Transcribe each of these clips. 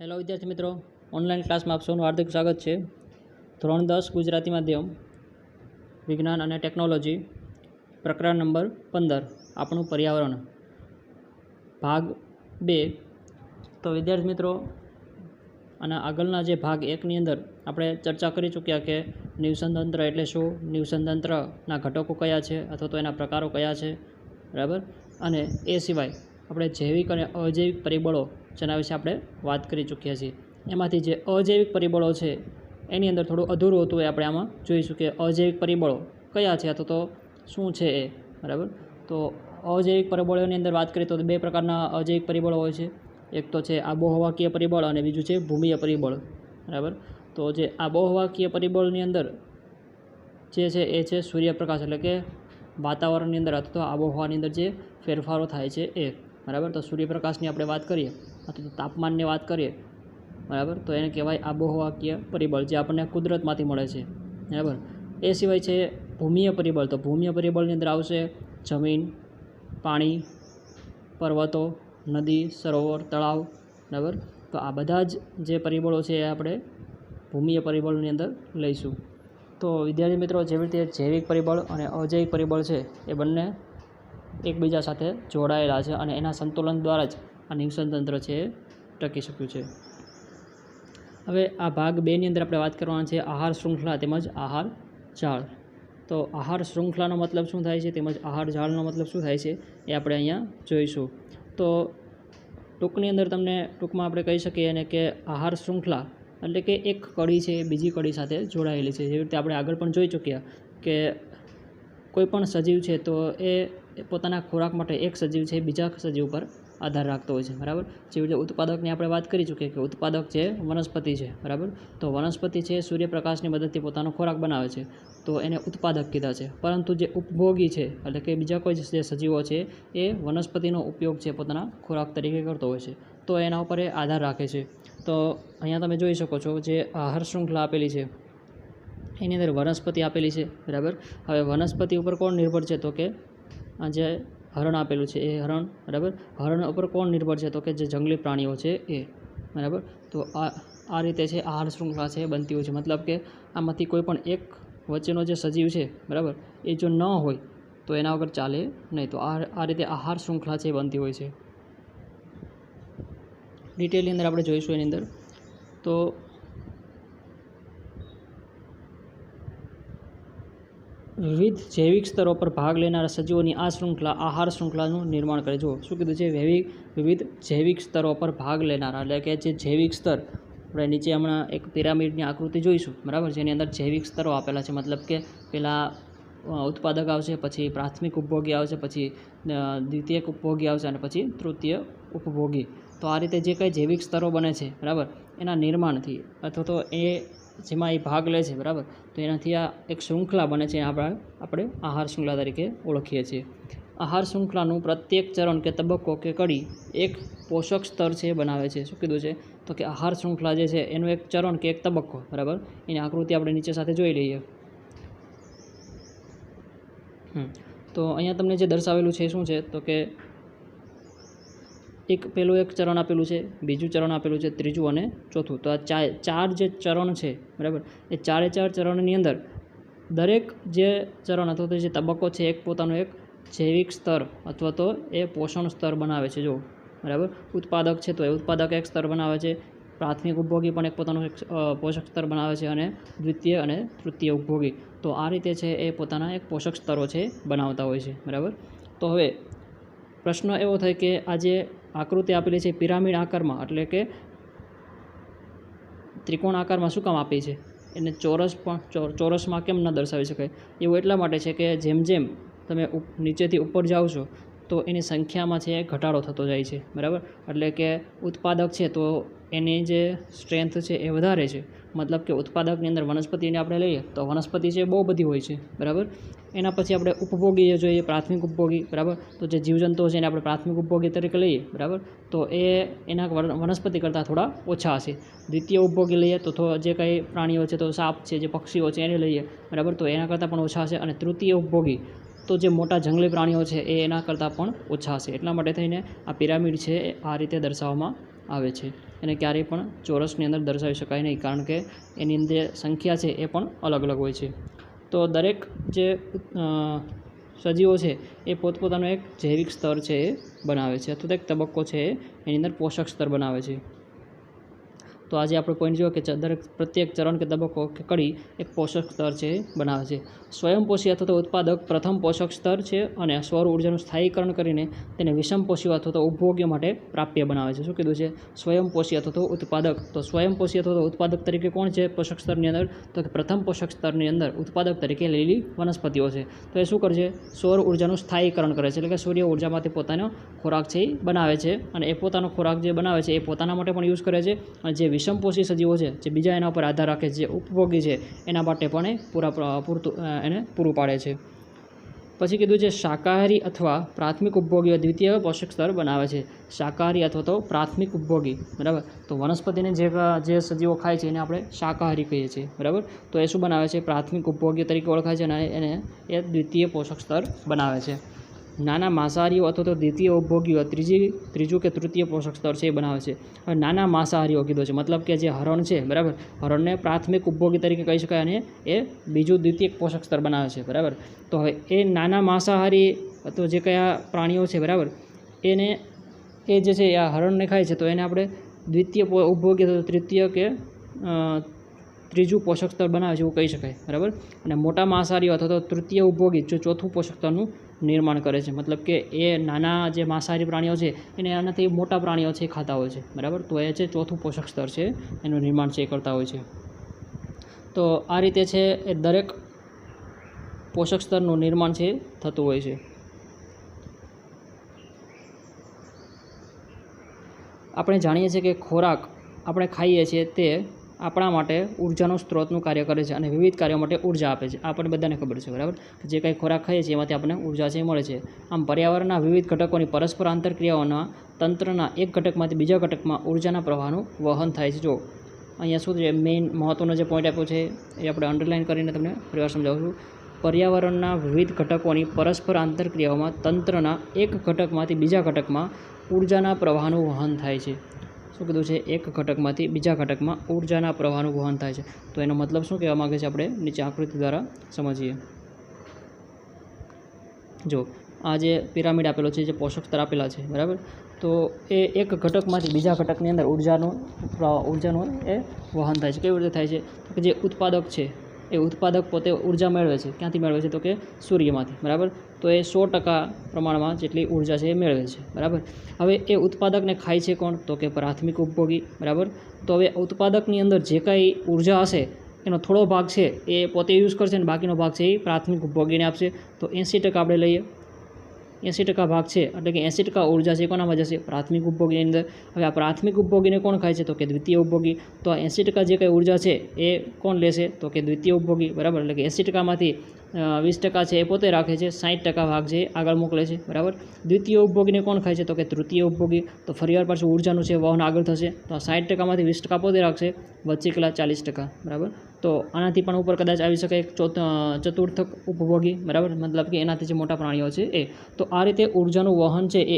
Hello વિદ્યાર્થી મિત્રો, online ક્લાસમાં આપ સૌનું હાર્દિક સ્વાગત છે. ધોરણ 10 ગુજરાતી માધ્યમ વિજ્ઞાન અને ટેકનોલોજી પ્રકરણ નંબર 15 આપણું પર્યાવરણ ભાગ 2. તો વિદ્યાર્થી મિત્રો, અને આગળના જે ભાગ 1ની અંદર આપણે ચર્ચા કરી ચૂક્યા કે નિવસન તંત્ર એટલે શું, નિવસન તંત્રના ઘટકો કયા છે અથવા તો એના પ્રકારો કયા છે, બરાબર. અને એ સિવાય આપણે જૈવિક અને અજૈવિક પરિબળો જેના વિશે આપણે વાત કરી ચૂક્યા છીએ. એમાંથી જે અજૈવિક પરિબળો છે એની અંદર થોડું અધૂરું હતું, એ આપણે આમાં જોઈશું કે અજૈવિક પરિબળો કયા છે અથવા તો શું છે એ, બરાબર. તો અજૈવિક પરિબળોની અંદર વાત કરીએ તો બે પ્રકારના અજૈવિક પરિબળો હોય છે. એક તો છે આબોહવાકીય પરિબળ અને બીજું છે ભૂમિય પરિબળ, બરાબર. તો જે આબોહવાકીય પરિબળની અંદર જે છે એ છે સૂર્યપ્રકાશ, એટલે કે વાતાવરણની અંદર અથવા તો આબોહવાની અંદર જે ફેરફારો થાય છે એ, બરાબર. તો સૂર્યપ્રકાશની આપણે વાત કરીએ અથવા તો તાપમાનની વાત કરીએ, બરાબર, તો એને કહેવાય આબોહવાકીય પરિબળ, જે આપણને કુદરતમાંથી મળે છે, બરાબર. એ સિવાય છે ભૂમિય પરિબળ. તો ભૂમિય પરિબળની અંદર આવશે જમીન, પાણી, પર્વતો, નદી, સરોવર, તળાવ, બરાબર. તો આ બધા જ જે પરિબળો છે એ આપણે ભૂમિય પરિબળની અંદર લઈશું. તો વિદ્યાર્થી મિત્રો, જેવી રીતે જૈવિક પરિબળ અને અજૈવિક પરિબળ છે એ બંને એકબીજા સાથે જોડાયેલા છે અને એના સંતુલન દ્વારા જ આ નિવસન તંત્ર છે એ ટકી શક્યું છે. હવે આ ભાગ 2ની અંદર આપણે વાત કરવાના છે આહાર શૃંખલા તેમજ આહાર જાળ. તો આહાર શૃંખલાનો મતલબ શું થાય છે તેમજ આહાર જાળનો મતલબ શું થાય છે એ આપણે અહીંયા જોઈશું. તો ટૂંકની અંદર તમને ટૂંકમાં આપણે કહી શકીએ અને કે આહાર શૃંખલા એટલે કે એક કડી છે એ બીજી કડી સાથે જોડાયેલી છે. જેવી રીતે આપણે આગળ પણ જોઈ ચૂક્યા કે કોઈ પણ સજીવ છે તો એ પોતાના ખોરાક માટે એક સજીવ છે બીજા સજીવ પર આધાર રાખતો હોય છે, બરાબર. જેવી રીતે ઉત્પાદકની આપણે વાત કરી ચૂકીએ કે ઉત્પાદક જે વનસ્પતિ છે, બરાબર. તો વનસ્પતિ છે સૂર્યપ્રકાશની મદદથી પોતાનો ખોરાક બનાવે છે, તો એને ઉત્પાદક કીધા છે. પરંતુ જે ઉપભોગી છે એટલે કે બીજા કોઈ જે સજીવો છે એ વનસ્પતિનો ઉપયોગ છે પોતાના ખોરાક તરીકે કરતો હોય છે, તો એના ઉપર એ આધાર રાખે છે. તો અહીંયા તમે જોઈ શકો છો જે આહાર શૃંખલા આપેલી છે એની અંદર વનસ્પતિ આપેલી છે, બરાબર. હવે વનસ્પતિ ઉપર કોણ નિર્ભર છે તો કે આ જે હરણ આપેલું છે એ હરણ, બરાબર. હરણ ઉપર કોણ નિર્ભર છે તો કે જે જંગલી પ્રાણીઓ છે એ, બરાબર. તો આ રીતે છે આહાર શૃંખલા છે એ બનતી હોય છે. મતલબ કે આમાંથી કોઈ પણ એક વચ્ચેનો જે સજીવ છે, બરાબર, એ જો ન હોય તો એના વગર ચાલે નહીં. તો આ રીતે આહાર શૃંખલા છે એ બનતી હોય છે. ડિટેલની અંદર આપણે જોઈશું એની અંદર. તો વિવિધ જૈવિક સ્તરો પર ભાગ લેનારા સજીવોની આ શૃંખલા આહાર શૃંખલાનું નિર્માણ કરે. જો શું કીધું છે, વિવિધ જૈવિક સ્તરો પર ભાગ લેનારા, એટલે કે જે જૈવિક સ્તર આપણે નીચે હમણાં એક પિરામિડની આકૃતિ જોઈશું, બરાબર, જેની અંદર જૈવિક સ્તરો આપેલા છે. મતલબ કે પહેલાં ઉત્પાદક આવશે, પછી પ્રાથમિક ઉપભોગી આવશે, પછી દ્વિતીયક ઉપભોગી આવશે અને પછી તૃતીય ઉપભોગી. તો આ રીતે જે કંઈ જૈવિક સ્તરો બને છે, બરાબર, એના નિર્માણથી અથવા તો એ જેમાં એ ભાગ લે છે, બરાબર, તો એનાથી આ એક શૃંખલા બને છે, આપણે આહાર શૃંખલા તરીકે ઓળખીએ છીએ. આહાર શૃંખલાનું પ્રત્યેક ચરણ કે તબક્કો કે કડી એક પોષક સ્તર છે બનાવે છે. શું કીધું છે તો કે આહાર શૃંખલા જે છે એનું એક ચરણ કે એક તબક્કો, બરાબર, એની આકૃતિ આપણે નીચે સાથે જોઈ લઈએ. તો અહીંયા તમને જે દર્શાવેલું છે શું છે તો કે પહેલું એક ચરણ આપેલું છે, બીજું ચરણ આપેલું છે, ત્રીજું અને ચોથું. તો આ ચાર જે ચરણ છે, બરાબર, એ ચારે ચાર ચરણની અંદર દરેક જે ચરણ અથવા તો જે તબક્કો છે એક પોતાનું એક જૈવિક સ્તર અથવા તો એ પોષણ સ્તર બનાવે છે. જો, બરાબર, ઉત્પાદક છે તો એ ઉત્પાદક એક સ્તર બનાવે છે, પ્રાથમિક ઉપભોગી પણ એક પોતાનું એક પોષક સ્તર બનાવે છે, અને દ્વિતીય અને તૃતીય ઉપભોગી. તો આ રીતે છે એ પોતાના એક પોષક સ્તરો છે બનાવતા હોય છે, બરાબર. તો હવે પ્રશ્ન એવો થાય કે આ જે આકૃતિ આપેલી છે પિરામિડ આકારમાં, એટલે કે ત્રિકોણ આકારમાં શું કામ આપી છે, એને ચોરસમાં કેમ ન દર્શાવી શકાય? એવું એટલા માટે છે કે જેમ જેમ તમે નીચેથી ઉપર જાઓ છો તો એની સંખ્યામાં છે ઘટાડો થતો જાય છે, બરાબર. એટલે કે ઉત્પાદક છે તો એની જે સ્ટ્રેન્થ છે એ વધારે છે. મતલબ કે ઉત્પાદકની અંદર વનસ્પતિને આપણે લઈએ તો વનસ્પતિ છે બહુ બધી હોય છે, બરાબર. એના પછી આપણે ઉપભોગી જોઈએ, પ્રાથમિક ઉપભોગી, બરાબર. તો જે જીવજંતુઓ છે એને આપણે પ્રાથમિક ઉપભોગી તરીકે લઈએ, બરાબર. તો એના વનસ્પતિ કરતાં થોડા ઓછા હશે. દ્વિતીય ઉપભોગી લઈએ તો જે કંઈ પ્રાણીઓ છે, તો સાપ છે, જે પક્ષીઓ છે એને લઈએ, બરાબર, તો એના કરતાં પણ ઓછા હશે. અને તૃતીય ઉપભોગી તો જે મોટા જંગલી પ્રાણીઓ છે એ એના કરતાં પણ ઓછા હશે. એટલા માટે થઈને આ પિરામિડ છે આ રીતે દર્શાવવામાં આવે છે. એને ક્યારેય પણ ચોરસની અંદર દર્શાવી શકાય નહીં, કારણ કે એની અંદર સંખ્યા છે એ પણ અલગ અલગ હોય છે. તો દરેક જે સજીવો છે એ પોતપોતાનો એક જૈવિક સ્તર છે એ બનાવે છે, અથવા તો એક તબક્કો છે એની અંદર પોષક સ્તર બનાવે છે. તો આજે આપણે પોઈન્ટ જોયો કે દરેક પ્રત્યેક ચરણ કે તબક્કો કે કડી એક પોષક સ્તર છે બનાવે છે. સ્વયંપોષી અથવા તો ઉત્પાદક પ્રથમ પોષક સ્તર છે અને સૌર ઉર્જાનું સ્થાયીકરણ કરીને તેને વિષમપોષીઓ અથવા તો ઉપભોગ્ય માટે પ્રાપ્ય બનાવે છે. શું કીધું છે? સ્વયંપોષી અથવા તો ઉત્પાદક. તો સ્વયંપોષી અથવા તો ઉત્પાદક તરીકે કોણ છે પોષક સ્તરની અંદર? તો કે પ્રથમ પોષક સ્તરની અંદર ઉત્પાદક તરીકે લીલી વનસ્પતિઓ છે. તો એ શું કરે છે? સૌર ઉર્જાનું સ્થાયીકરણ કરે છે, એટલે કે સૂર્ય ઉર્જામાંથી પોતાનો ખોરાક છે એ બનાવે છે, અને એ પોતાનો ખોરાક જે બનાવે છે એ પોતાના માટે પણ યુઝ કરે છે, અને જે વિષમપોષી સજીવો છે જે બીજા એના ઉપર આધાર રાખે છે, જે ઉપભોગી છે, એના માટે પણ એ પૂરું પાડે છે. પછી કીધું છે શાકાહારી અથવા પ્રાથમિક ઉપભોગીઓ દ્વિતીય પોષક સ્તર બનાવે છે. શાકાહારી અથવા તો પ્રાથમિક ઉપભોગી, બરાબર. તો વનસ્પતિને જે સજીવો ખાય છે એને આપણે શાકાહારી કહીએ છીએ, બરાબર. તો એ શું બનાવે છે? પ્રાથમિક ઉપભોગી તરીકે ઓળખાય છે, અને એને એ દ્વિતીય પોષક સ્તર બનાવે છે. નાના માંસાહારીઓ અથવા તો દ્વિતીય ઉપભોગીઓ ત્રીજું કે તૃતીય પોષક સ્તર છે એ બનાવે છે. હવે નાના માંસાહારીઓ કીધો છે, મતલબ કે જે હરણ છે, બરાબર, હરણને પ્રાથમિક ઉપભોગી તરીકે કહી શકાય, અને એ બીજું દ્વિતીય પોષક સ્તર બનાવે છે, બરાબર. તો હવે એ નાના માંસાહારી અથવા જે કયા પ્રાણીઓ છે, બરાબર, એને એ જે છે આ હરણને ખાય છે, તો એને આપણે દ્વિતીય ઉપભોગી અથવા તૃતીય કે ત્રીજું પોષક સ્તર બનાવે છે એવું કહી શકાય, બરાબર. અને મોટા માંસાહારીઓ અથવા તો તૃતીય ઉપભોગી જો ચોથું પોષક સ્તરનું નિર્માણ કરે છે, મતલબ કે એ નાના જે માંસાહારી પ્રાણીઓ છે એને આનાથી મોટા પ્રાણીઓ છે ખાતા હોય છે, બરાબર. તો એ છે ચોથું પોષક સ્તર છે એનું નિર્માણ છે એ કરતા હોય છે. તો આ રીતે છે એ દરેક પોષક સ્તરનું નિર્માણ છે થતું હોય છે. આપણે જાણીએ છીએ કે ખોરાક આપણે ખાઈએ છીએ તે આપણા માટે ઉર્જાનો સ્ત્રોતનું કાર્ય કરે છે અને વિવિધ કાર્યો માટે ઉર્જા આપે છે. આપણને બધાને ખબર છે, બરાબર. જે કંઈ ખોરાક ખાઈએ છીએ એમાંથી આપણને ઉર્જા છે મળે છે. આમ પર્યાવરણના વિવિધ ઘટકોની પરસ્પર આંતરક્રિયાઓના તંત્રના એક ઘટકમાંથી બીજા ઘટકમાં ઉર્જાના પ્રવાહનું વહન થાય છે. જો અહીંયા શું છે, મેઇન મહત્ત્વનો જે પોઈન્ટ આપ્યો છે એ આપણે અંડરલાઇન કરીને તમને ફરીવાર સમજાવું છું. પર્યાવરણના વિવિધ ઘટકોની પરસ્પર આંતરક્રિયાઓમાં તંત્રના એક ઘટકમાંથી બીજા ઘટકમાં ઉર્જાના પ્રવાહનું વહન થાય છે. શું કીધું છે? એક ઘટકમાંથી બીજા ઘટકમાં ઉર્જાના પ્રવાહનું વહન થાય છે. તો એનો મતલબ શું કહેવા માગે છે આપણે નીચે આકૃતિ દ્વારા સમજીએ. જો આ જે પિરામિડ આપેલો છે, જે પોષક સ્તર આપેલા છે, બરાબર, તો એ એક ઘટકમાંથી બીજા ઘટકની અંદર ઉર્જાનું એ વહન થાય છે. કેવી રીતે થાય છે? તો કે જે ઉત્પાદક છે એ ઉત્પાદક પોતે ઉર્જા મેળવે છે. ક્યાંથી મેળવે છે? તો કે સૂર્યમાંથી, બરાબર. તો એ 100% પ્રમાણમાં જેટલી ઉર્જા છે એ મેળવે છે, બરાબર. હવે એ ઉત્પાદકને ખાય છે કોણ? તો કે પ્રાથમિક ઉપભોગી, બરાબર. તો હવે ઉત્પાદકની અંદર જે કાંઈ ઉર્જા હશે એનો થોડો ભાગ છે એ પોતે યુઝ કરશે, અને બાકીનો ભાગ છે એ પ્રાથમિક ઉપભોગીને આપશે. તો 80% આપણે લઈએ, 80% ભાગ છે, એટલે કે 80% ઉર્જા છે કોનામાં જશે? પ્રાથમિક ઉપભોગીની અંદર. હવે આ પ્રાથમિક ઉપભોગીને કોણ ખાય છે? તો કે દ્વિતીય ઉપભોગી. તો 80% જે કંઈ ઉર્જા છે એ કોણ લેશે? તો કે દ્વિતીય ઉપભોગી, બરાબર. એટલે કે 80%માંથી 20% છે એ પોતે રાખે છે, 60% ભાગ છે આગળ મોકલે છે, બરાબર. દ્વિતીય ઉપભોગીને કોણ ખાય છે? તો કે તૃતીય ઉપભોગી. તો ફરીવાર પાછું ઉર્જાનું છે વહન આગળ થશે. તો 60%માંથી 20% પોતે રાખશે, વચ્ચે કેટલા? 40%, બરાબર. તો આનાથી પણ ઉપર કદાચ આવી શકે એક ચતુર્થક ઉપભોગી, બરાબર, મતલબ કે એનાથી જે મોટા પ્રાણીઓ છે એ. તો આ રીતે ઉર્જાનું વહન છે એ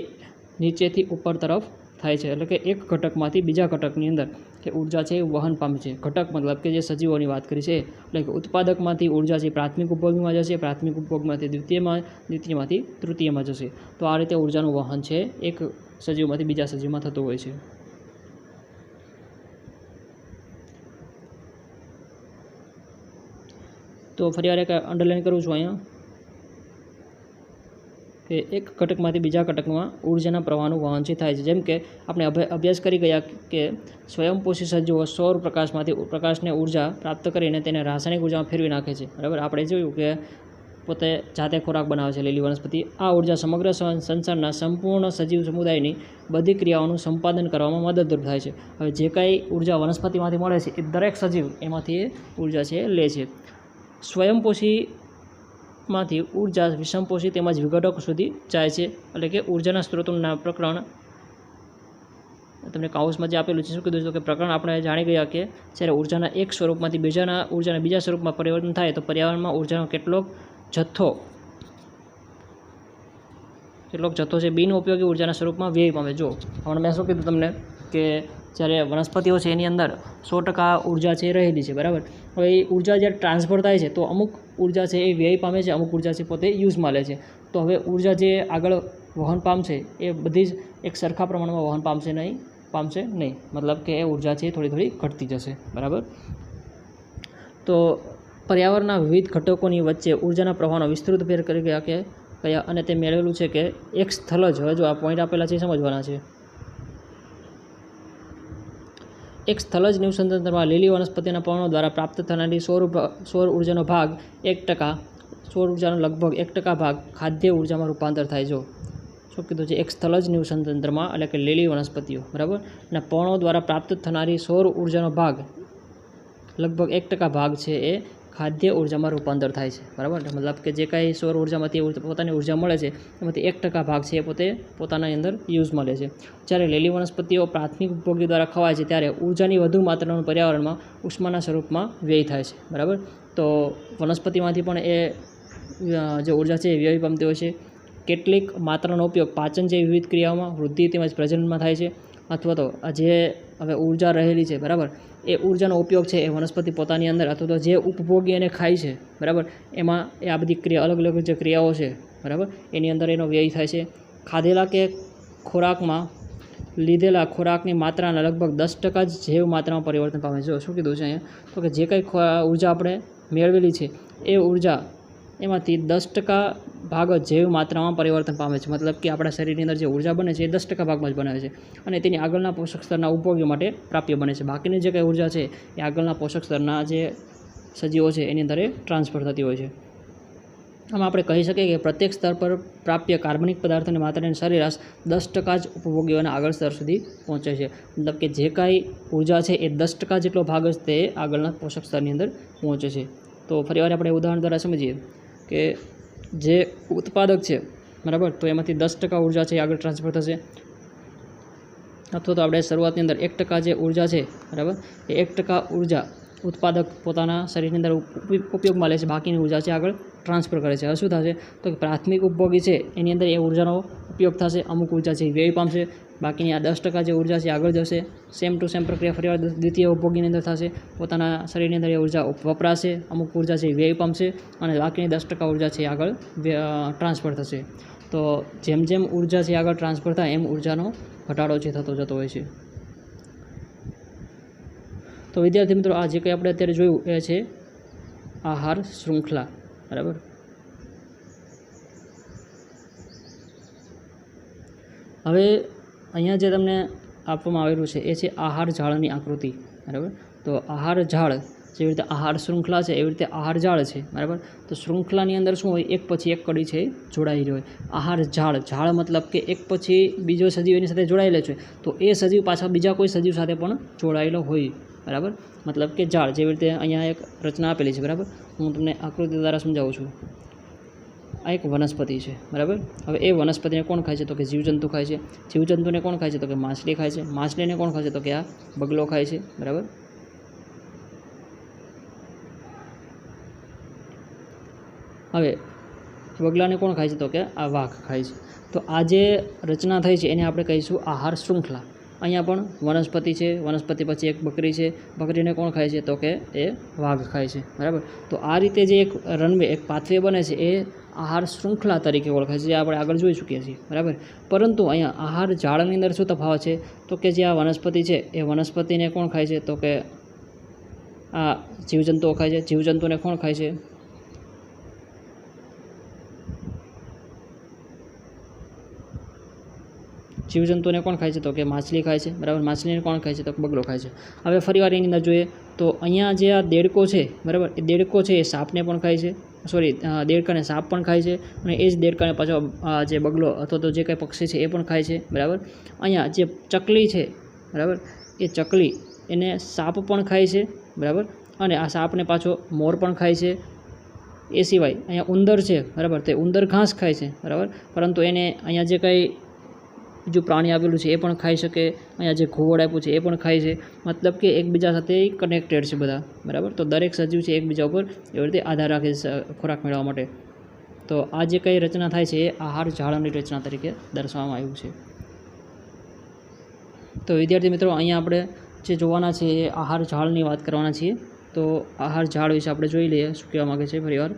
નીચેથી ઉપર તરફ થાય છે, એટલે કે એક ઘટકમાંથી બીજા ઘટકની અંદર કે ઉર્જા છે એ વહન પામે છે. ઘટક મતલબ કે જે સજીવોની વાત કરી છે, એટલે કે ઉત્પાદકમાંથી ઉર્જા છે પ્રાથમિક ઉપભોગીમાં જશે, પ્રાથમિક ઉપભોગમાંથી દ્વિતીયમાંથી તૃતીયમાં જશે. તો આ રીતે ઉર્જાનું વહન છે એક સજીવમાંથી બીજા સજીવમાં થતું હોય છે. તો ફરીવાર એક અંડરલાઇન કરું છું અહીંયા કે એક ઘટકમાંથી બીજા ઘટકમાં ઉર્જાના પ્રવાહનું વહન છે થાય છે. જેમ કે આપણે અભ્યાસ કરી ગયા કે સ્વયંપોષી સજીવો સૌર પ્રકાશને ઉર્જા પ્રાપ્ત કરીને તેને રાસાયણિક ઉર્જામાં ફેરવી નાખે છે, બરાબર. આપણે જોયું કે પોતે જાતે ખોરાક બનાવે છે લીલી વનસ્પતિ. આ ઉર્જા સમગ્ર સંસારના સંપૂર્ણ સજીવ સમુદાયની બધી ક્રિયાઓનું સંપાદન કરવામાં મદદરૂપ થાય છે. હવે જે કાંઈ ઉર્જા વનસ્પતિમાંથી મળે છે એ દરેક સજીવ એમાંથી એ ઉર્જા છે લે છે. સ્વયંપોષીમાંથી ઉર્જા વિષમપોષી તેમજ વિઘટકો સુધી જાય છે, એટલે કે ઉર્જાના સ્ત્રોતોના પ્રકરણ તમને કાઉસમાં જે આપેલું છે. શું કીધું છે? કે પ્રકરણ આપણે જાણી ગયા કે જ્યારે ઉર્જાના એક સ્વરૂપમાંથી ઉર્જાના બીજા સ્વરૂપમાં પરિવર્તન થાય તો પર્યાવરણમાં ઉર્જાનો કેટલોક જથ્થો છે બિનઉપયોગી ઉર્જાના સ્વરૂપમાં વ્યય પામે. જો હમણાં મેં શું કીધું તમને કે જ્યારે વનસ્પતિઓ છે એની અંદર 100% ઉર્જા છે એ રહેલી છે, બરાબર. હવે એ ઉર્જા જ્યારે ટ્રાન્સફર થાય છે તો અમુક ઉર્જા છે એ વ્યય પામે છે, અમુક ઉર્જા છે પોતે યુઝમાં લે છે. તો હવે ઉર્જા જે આગળ વહન પામશે એ બધી જ એક સરખા પ્રમાણમાં વહન પામશે નહીં, મતલબ કે એ ઉર્જા છે થોડી થોડી ઘટતી જશે, બરાબર. તો પર્યાવરણના વિવિધ ઘટકોની વચ્ચે ઉર્જાના પ્રવાહનો વિસ્તૃત ફેર કરી કયા અને તે મેળવેલું છે કે એક સ્થળ જ, હવે જો આ પોઈન્ટ આપેલા છે એ સમજવાના છે. એક સ્થળ જ નિવસંતંત્રમાં લીલી વનસ્પતિના પર્ણો દ્વારા પ્રાપ્ત થનારી સૌર ઉર્જાનો ભાગ 1%, સૌર ઉર્જાનો લગભગ 1% ભાગ ખાદ્ય ઉર્જામાં રૂપાંતર થાય. જો શું કીધું છે, એક સ્થળ જ નિવસંતંત્રમાં એટલે કે લીલી વનસ્પતિઓ, બરાબર, અને પર્ણો દ્વારા પ્રાપ્ત થનારી સૌર ઉર્જાનો ભાગ લગભગ 1% ભાગ છે એ ખાદ્ય ઉર્જામાં રૂપાંતર થાય છે, બરાબર. મતલબ કે જે કાંઈ સૌર ઉર્જામાંથી પોતાની ઉર્જા મળે છે એમાંથી 1% ભાગ છે એ પોતે પોતાની અંદર યુઝમાં લે છે. જ્યારે લીલી વનસ્પતિઓ પ્રાથમિક ઉપભોગી દ્વારા ખવાય છે ત્યારે ઉર્જાની વધુ માત્રાનું પર્યાવરણમાં ઉષ્માના સ્વરૂપમાં વ્યય થાય છે, બરાબર. તો વનસ્પતિમાંથી પણ એ જે ઉર્જા છે એ વ્યય પામતી હોય છે. કેટલીક માત્રાનો ઉપયોગ પાચન જેવી વિવિધ ક્રિયાઓમાં, વૃદ્ધિ તેમજ પ્રજનનમાં થાય છે. અથવા તો જે હવે ઉર્જા રહેલી છે, બરાબર, એ ઉર્જાનો ઉપયોગ છે એ વનસ્પતિ પોતાની અંદર અથવા તો જે ઉપભોગી એને ખાય છે, બરાબર, એમાં એ આ બધી ક્રિયા અલગ અલગ જે ક્રિયાઓ છે, બરાબર, એની અંદર એનો વ્યય થાય છે. ખાધેલા કે ખોરાકમાં લીધેલા ખોરાકની માત્રાના લગભગ 10% જ જૈવ માત્રામાં પરિવર્તન પામે છે. જો શું કીધું છે અહીંયા, તો કે જે કંઈ ઉર્જા આપણે મેળવેલી છે એ ઉર્જા એમાંથી 10% ભાગ જ જૈવ માત્રામાં પરિવર્તન પામે છે. મતલબ કે આપણા શરીરની અંદર જે ઉર્જા બને છે એ 10% ભાગમાં જ બનાવે છે અને તેની આગળના પોષક સ્તરના ઉપભોગીઓ માટે પ્રાપ્ય બને છે. બાકીની જે કંઈ ઉર્જા છે એ આગળના પોષક સ્તરના જે સજીવો છે એની અંદર એ ટ્રાન્સફર થતી હોય છે. આમાં આપણે કહી શકીએ કે પ્રત્યેક સ્તર પર પ્રાપ્ય કાર્બનિક પદાર્થોની માત્રાની સરેરાશ 10% જ ઉપભોગીઓના આગળ સ્તર સુધી પહોંચે છે. મતલબ કે જે કાંઈ ઉર્જા છે એ 10% જેટલો ભાગ જ તે આગળના પોષક સ્તરની અંદર પહોંચે છે. તો ફરીવાર આપણે ઉદાહરણ દ્વારા સમજીએ કે જે ઉત્પાદક છે, બરાબર, તો એમાંથી 10% ઉર્જા છે એ આગળ ટ્રાન્સફર થશે. અથવા તો આપણે શરૂઆતની અંદર 1% જે ઉર્જા છે, બરાબર, એ 1% ઉર્જા ઉત્પાદક પોતાના શરીરની અંદર ઉપયોગમાં લે છે, બાકીની ઉર્જા છે આગળ ટ્રાન્સફર કરે છે. હવે શું થશે, તો કે પ્રાથમિક ઉપભોગી છે એની અંદર એ ઉર્જાનો ઉપયોગ થશે, અમુક ઉર્જા છે એ વ્યય પામશે, બાકીની આ 10% જે ઉર્જા છે આગળ જશે. સેમ ટુ સેમ પ્રક્રિયા ફરીવાર દ્વિતીય ઉપભોગીની અંદર થશે. પોતાના શરીરની અંદર એ ઉર્જા વપરાશે, અમુક ઉર્જા છે એ વ્યય પામશે અને બાકીની 10% ઉર્જા છે એ આગળ ટ્રાન્સફર થશે. તો જેમ જેમ ઉર્જા છે આગળ ટ્રાન્સફર થાય એમ ઉર્જાનો ઘટાડો છે થતો જતો હોય છે. તો વિદ્યાર્થી મિત્રો, આ જે કંઈ આપણે અત્યારે જોયું એ છે આહાર શૃંખલા, બરાબર. હવે અહીંયા જે તમને આપવામાં આવેલું છે એ છે આહાર ઝાડની આકૃતિ, બરાબર. તો આહાર ઝાડ જેવી રીતે આહાર શૃંખલા છે એવી રીતે આહાર ઝાડ છે, બરાબર. તો શૃંખલાની અંદર શું હોય, એક પછી એક કડી છે જોડાયેલી હોય. આહાર ઝાડ મતલબ કે એક પછી બીજો સજીવ એની સાથે જોડાયેલો છે, તો એ સજીવ પાછા બીજા કોઈ સજીવ સાથે પણ જોડાયેલો હોય, બરાબર. મતલબ કે ઝાડ જેવી રીતે અહીંયા એક રચના આપેલી છે, બરાબર. હું તમને આકૃતિ દ્વારા સમજાવું છું. આ એક વનસ્પતિ છે, બરાબર. હવે એ વનસ્પતિને કોણ ખાય છે, તો કે જીવજંતુ ખાય છે. જીવજંતુને કોણ ખાય છે, તો કે માછલી ખાય છે. માછલીને કોણ ખાય છે, તો કે આ બગલો ખાય છે, બરાબર. હવે બગલાને કોણ ખાય છે, તો કે આ વાઘ ખાય છે. તો આ જે રચના થઈ છે એને આપણે કહીશું આહાર શૃંખલા. અહીંયા પણ વનસ્પતિ છે, વનસ્પતિ પછી એક બકરી છે, બકરીને કોણ ખાય છે, તો કે એ વાઘ ખાય છે, બરાબર. તો આ રીતે જે એક રનવે, એક પાથવે બને છે એ આહાર શૃંખલા તરીકે ઓળખાય છે, જે આપણે આગળ જોઈ ચૂક્યા છીએ, બરાબર. પરંતુ અહીંયા આહાર ઝાડની અંદર શું તફાવત છે, તો કે જે આ વનસ્પતિ છે એ વનસ્પતિને કોણ ખાય છે, તો કે આ જીવજંતુઓ ખાય છે. જીવજંતુને કોણ ખાય છે, જીવજંતુને કોણ ખાય છે, તો કે માછલી ખાય છે, બરાબર. માછલીને કોણ ખાય છે, તો બગલો ખાય છે. હવે ફરીવાર એની અંદર જોઈએ તો અહીંયા જે આ દેડકો છે, બરાબર, એ દેડકો છે એ સાપને પણ ખાય છે, દેડકાને સાપ પણ ખાય છે અને એ જ દેડકાને પાછો જે બગલો અથવા તો જે કંઈ પક્ષી છે એ પણ ખાય છે, બરાબર. અહીંયા જે ચકલી છે, બરાબર, એ ચકલી એને સાપ પણ ખાય છે, બરાબર, અને આ સાપને પાછો મોર પણ ખાય છે. એ સિવાય અહીંયા ઉંદર છે, બરાબર, તે ઉંદર ઘાસ ખાય છે, બરાબર, પરંતુ એને અહીંયા જે કંઈ બીજું પ્રાણી આવેલું છે એ પણ ખાઈ શકે. અહીંયા જે ઘુવડ આપ્યું છે એ પણ ખાય છે. મતલબ કે એકબીજા સાથે કનેક્ટેડ છે બધા, બરાબર. તો દરેક સજીવ છે એકબીજા ઉપર એવી રીતે આધાર રાખે છે ખોરાક મેળવવા માટે. તો આ જે કંઈ રચના થાય છે એ આહાર ઝાડની રચના તરીકે દર્શાવવામાં આવ્યું છે. તો વિદ્યાર્થી મિત્રો અહીંયા આપણે જે જોવાના છે એ આહાર ઝાડની વાત કરવાના છીએ. તો આહાર ઝાડ વિશે આપણે જોઈ લઈએ શું કહેવા માગે છે. ફરીવાર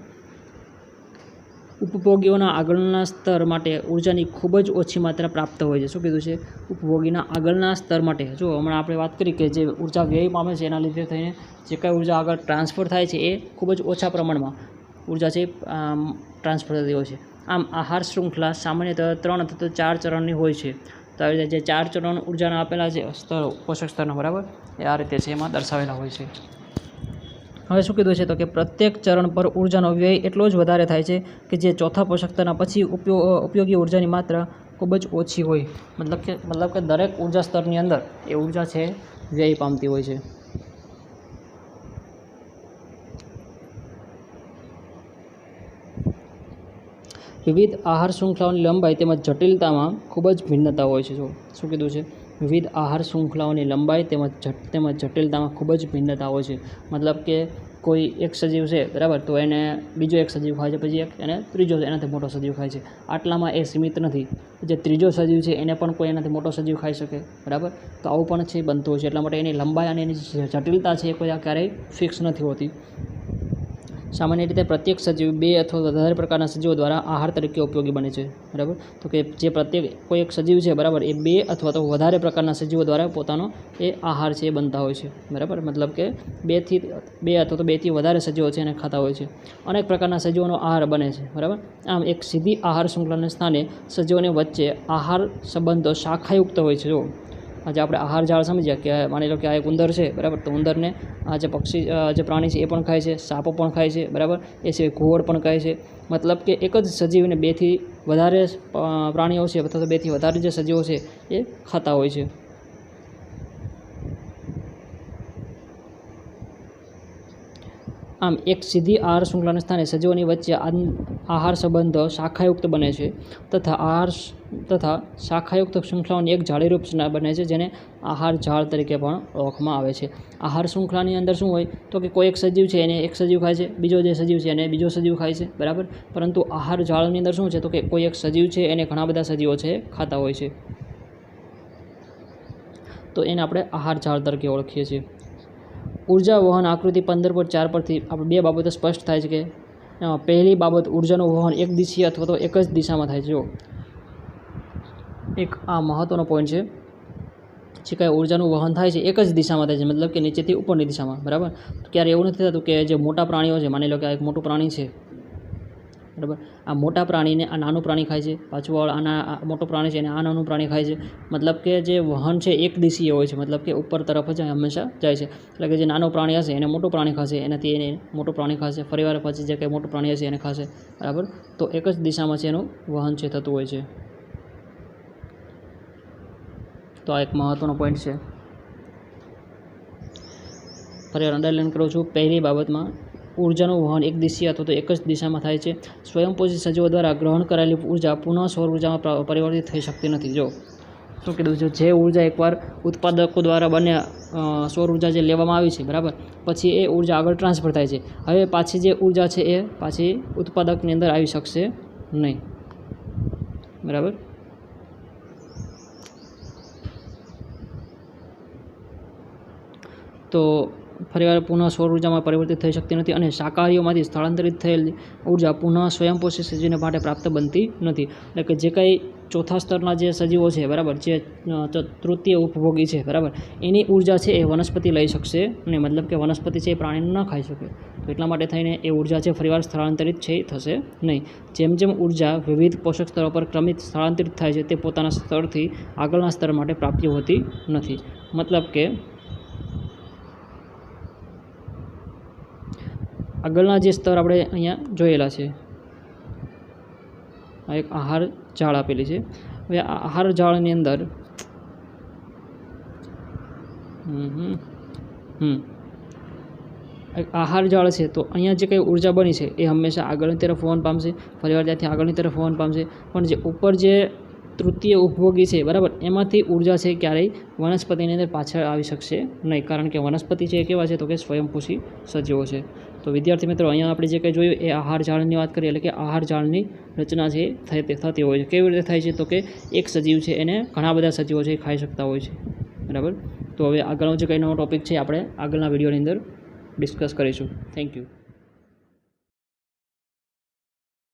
ઉપભોગીઓના આગળના સ્તર માટે ઉર્જાની ખૂબ જ ઓછી માત્રા પ્રાપ્ત હોય છે. શું કીધું છે? ઉપભોગીના આગળના સ્તર માટે. જો હમણાં આપણે વાત કરી કે જે ઉર્જા વ્યય પામે છે એના લીધે થઈને જે કાંઈ ઉર્જા આગળ ટ્રાન્સફર થાય છે એ ખૂબ જ ઓછા પ્રમાણમાં ઉર્જા છે ટ્રાન્સફર થતી હોય છે. આમ આહાર શૃંખલા સામાન્યતઃ 3 અથવા તો 4 ચરણની હોય છે. તો આવી રીતે જે 4 ચરણ ઉર્જાના આપેલા છે સ્તરો, પોષક સ્તરના, બરાબર, એ આ રીતે છે એમાં દર્શાવેલા હોય છે. હવે શું કીધું છે? તો કે પ્રત્યેક ચરણ પર ઉર્જાનો વ્યય એટલો જ વધારે થાય છે કે જે ચોથા પોષક સ્તરના પછી ઉપયોગી ઉર્જાની માત્રા ખૂબ જ ઓછી હોય. મતલબ કે દરેક ઉર્જા સ્તરની અંદર એ ઉર્જા છે વ્યય પામતી હોય છે. વિવિધ આહાર શૃંખલાઓની લંબાઈ તેમજ જટિલતામાં ખૂબ જ ભિન્નતા હોય છે. જો શું કીધું છે? વિવિધ આહાર શૃંખલાઓની લંબાઈ તેમજ જટિલતામાં ખૂબ જ ભિન્નતા હોય છે. મતલબ કે કોઈ એક સજીવ છે, બરાબર, તો એને બીજો એક સજીવ ખાય છે, પછી એક એને ત્રીજો એનાથી મોટો સજીવ ખાય છે. આટલામાં એ સીમિત નથી. જે ત્રીજો સજીવ છે એને પણ કોઈ એનાથી મોટો સજીવ ખાઈ શકે, બરાબર. તો આવું પણ છે બનતું હોય છે. એટલા માટે એની લંબાઈ અને એની જટિલતા છે એ કોઈ ક્યારેય ફિક્સ નથી હોતી. સામાન્ય રીતે પ્રત્યેક સજીવ 2 અથવા વધારે પ્રકારના સજીવો દ્વારા આહાર તરીકે ઉપયોગી બને છે, બરાબર. તો કે જે પ્રત્યેક કોઈ એક સજીવ છે, બરાબર, એ 2 અથવા તો વધારે પ્રકારના સજીવો દ્વારા પોતાનો એ આહાર છે એ બનતા હોય છે, બરાબર. મતલબ કે 2 અથવા તો 2થી વધારે સજીવો છે એને ખાતા હોય છે. અનેક પ્રકારના સજીવોનો આહાર બને છે, બરાબર. આમ એક સીધી આહાર શૃંખલાના સ્થાને સજીવોની વચ્ચે આહાર સંબંધો શાખાયુક્ત હોય છે. જો આજે આપણે આહાર ઝાડ સમજ્યા કે માની લો કે આ એક ઉંદર છે, બરાબર. તો ઉંદરને આ જે પક્ષી જે પ્રાણી છે એ પણ ખાય છે, સાપો પણ ખાય છે, બરાબર. એ સિવાય ઘુવડ પણ ખાય છે. મતલબ કે એક જ સજીવને 2થી વધારે પ્રાણીઓ છે અથવા તો 2થી વધારે જે સજીવો છે એ ખાતા હોય છે. આમ એક સીધી આહાર શૃંખલાના સ્થાને સજીવોની વચ્ચે આહાર સંબંધો શાખાયુક્ત બને છે તથા શાખાયુક્ત શૃંખલાઓની એક જાળીરૂપ બને છે, જેને આહાર ઝાડ તરીકે પણ ઓળખવામાં આવે છે. આહાર શૃંખલાની અંદર શું હોય? તો કે કોઈ એક સજીવ છે એને એક સજીવ ખાય છે, બીજો જે સજીવ છે એને બીજો સજીવ ખાય છે, બરાબર. પરંતુ આહાર ઝાડની અંદર શું છે? તો કે કોઈ એક સજીવ છે એને ઘણા બધા સજીવો છે ખાતા હોય છે. તો એને આપણે આહાર ઝાડ તરીકે ઓળખીએ છીએ. ઉર્જા વહન આકૃતિ 15.4 પરથી આપણે 2 બાબતો સ્પષ્ટ થાય છે કે પહેલી બાબત, ઉર્જાનું વહન એક દિશીય અથવા તો એક જ દિશામાં થાય છે. જો એક આ મહત્ત્વનો પોઈન્ટ છે, જે કાંઈ ઉર્જાનું વહન થાય છે એક જ દિશામાં થાય છે, મતલબ કે નીચેથી ઉપરની દિશામાં, બરાબર. તો ક્યારે એવું નથી થતું કે જે મોટા પ્રાણીઓ છે, માની લો કે આ એક મોટું પ્રાણી છે, બરાબર, આ મોટા પ્રાણીને આ નાનું પ્રાણી ખાય છે, પાછું આના મોટું પ્રાણી છે અને આ નાનું પ્રાણી ખાય છે. મતલબ કે જે વહન છે એક દિશીય હોય છે, મતલબ કે ઉપર તરફ જ હંમેશા જાય છે. એટલે કે જે નાનું પ્રાણી હશે એને મોટું પ્રાણી ખાશે, એનાથી એને મોટું પ્રાણી ખાશે, ફરીવાર પછી જે કંઈ મોટું પ્રાણી હશે એને ખાશે, બરાબર. તો એક જ દિશામાં છે એનું વહન છે થતું હોય છે. તો આ એક મહત્ત્વનો પોઈન્ટ છે. ફરીવાર અંડરલાઇન કરું છું. પહેલી બાબતમાં ઉર્જાનું વહન એક દિશીય અથવા તો એક જ દિશામાં થાય છે. સ્વયંપોષી સજીવો દ્વારા ગ્રહણ કરાયેલી ઉર્જા પુનઃ સૌર ઉર્જામાં પરિવર્તિત થઈ શકતી નથી. જો શું કીધું છે? જે ઉર્જા એકવાર ઉત્પાદકો દ્વારા સૌર ઉર્જા જે લેવામાં આવી છે, બરાબર, પછી એ ઉર્જા આગળ ટ્રાન્સફર થાય છે. હવે પાછી જે ઉર્જા છે એ પાછી ઉત્પાદકની અંદર આવી શકશે નહીં, બરાબર. તો ફરીવાર પુનઃ સૌર ઉર્જામાં પરિવર્તિત થઈ શકતી નથી અને શાકાહારીઓમાંથી સ્થળાંતરિત થયેલ ઉર્જા પુનઃ સ્વયંપોષી સજીવને માટે પ્રાપ્ત બનતી નથી. એટલે કે જે કંઈ ચોથા સ્તરના જે સજીવો છે, બરાબર, જે તૃતીય ઉપભોગી છે, બરાબર, એની ઉર્જા છે એ વનસ્પતિ લઈ શકશે નહીં. મતલબ કે વનસ્પતિ છે એ પ્રાણીને ન ખાઈ શકે. તો એટલા માટે થઈને એ ઉર્જા છે ફરીવાર સ્થળાંતરિત થશે નહીં. જેમ જેમ ઉર્જા વિવિધ પોષક સ્તરો પર ક્રમિત સ્થળાંતરિત થાય છે તે પોતાના સ્તરથી આગળના સ્તર માટે પ્રાપ્ય હોતી નથી. મતલબ કે આગળના જે સ્તર આપણે અહીંયા જોયેલા છે, આ એક આહાર ઝાડ આપેલી છે. હવે આ આહાર ઝાડની અંદર એક આહાર ઝાડ છે. તો અહીંયા જે કંઈ ઉર્જા બની છે એ હંમેશા આગળની તરફ વહન પામશે, ફરીવાર ત્યાંથી આગળની તરફ વહન પામશે. પણ જે ઉપર જે તૃતીય ઉપભોગી છે, બરાબર, એમાંથી ઉર્જા છે ક્યારેય વનસ્પતિની અંદર પાછળ આવી શકશે નહીં, કારણ કે વનસ્પતિ છે એ કેવા છે? તો કે સ્વયંપોષી સજીવો છે. તો વિદ્યાર્થી મિત્રો, અહીંયા આપણે જે કંઈ જોયું એ આહાર ઝાડની વાત કરીએ, એટલે કે આહાર ઝાડની રચના છે થતી હોય છે. કેવી રીતે થાય છે? તો કે એક સજીવ છે એને ઘણા બધા સજીવો છે એ ખાઈ શકતા હોય છે. બરાબર. તો હવે આગળનો જે કંઈ નવો ટૉપિક છે આપણે આગળના વિડીયોની અંદર ડિસ્કસ કરીશું. Thank you.